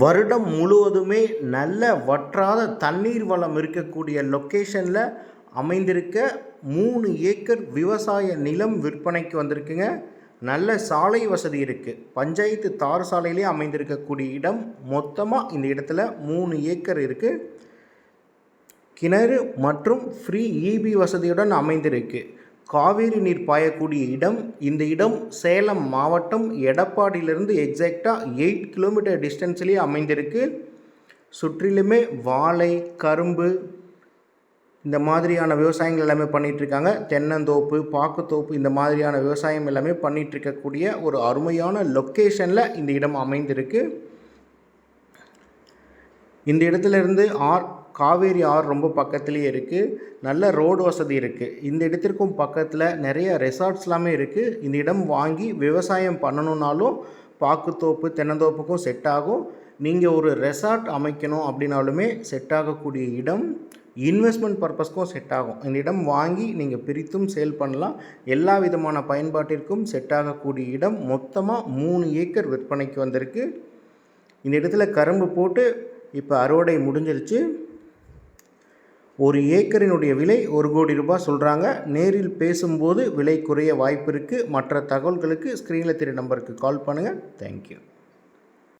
வருடம் முழுவதுமே நல்ல வற்றாத தண்ணீர் வளம் இருக்கக்கூடிய லொக்கேஷனில் அமைந்திருக்க 3 ஏக்கர் விவசாய நிலம் விற்பனைக்கு வந்திருக்குங்க. நல்ல சாலை வசதி இருக்குது. பஞ்சாயத்து தார் சாலையிலே அமைந்திருக்கக்கூடிய இடம். மொத்தமாக இந்த இடத்துல 3 ஏக்கர் இருக்குது. கிணறு மற்றும் ஃப்ரீ இபி வசதியுடன் அமைந்திருக்கு. காவேரி நீர் பாயக்கூடிய இடம். இந்த இடம் சேலம் மாவட்டம் எடப்பாடியிலிருந்து எக்ஸாக்டாக 8 கிலோமீட்டர் டிஸ்டன்ஸ்லேயே அமைந்திருக்கு. சுற்றிலுமே வாழை, கரும்பு இந்த மாதிரியான விவசாயங்கள் எல்லாமே பண்ணிகிட்ருக்காங்க. தென்னந்தோப்பு, பாக்குத்தோப்பு இந்த மாதிரியான விவசாயம் எல்லாமே பண்ணிகிட்ருக்கக்கூடிய ஒரு அருமையான லொக்கேஷனில் இந்த இடம் அமைந்திருக்கு. இந்த இடத்துலேருந்து காவேரி ஆறு ரொம்ப பக்கத்துலேயே இருக்குது. நல்ல ரோடு வசதி இருக்குது. இந்த இடத்திற்கும் பக்கத்தில் நிறைய ரெசார்ட்ஸ் எல்லாமே இருக்குது. இந்த இடம் வாங்கி விவசாயம் பண்ணணுன்னாலும் பாக்குத்தோப்பு, தென்னந்தோப்புக்கும் செட் ஆகும். நீங்கள் ஒரு ரெசார்ட் அமைக்கணும் அப்படின்னாலுமே செட் ஆகக்கூடிய இடம். இன்வெஸ்ட்மெண்ட் பர்பஸ்க்கும் செட் ஆகும். இந்த இடம் வாங்கி நீங்கள் பிரித்தும் சேல் பண்ணலாம். எல்லா விதமான பயன்பாட்டிற்கும் செட் ஆகக்கூடிய இடம். மொத்தமாக 3 ஏக்கர் விற்பனைக்கு வந்திருக்கு. இந்த இடத்துல கரும்பு போட்டு இப்போ அறுவடை முடிஞ்சிருச்சு. 1 ஏக்கரினுடைய விலை 1 கோடி ரூபாய் சொல்கிறாங்க. நேரில் பேசும்போது விலை குறைய வாய்ப்பு இருக்குது. மற்ற தகவல்களுக்கு ஸ்க்ரீனில் தெரிய நம்பருக்கு கால் பண்ணுங்கள். தேங்க்யூ.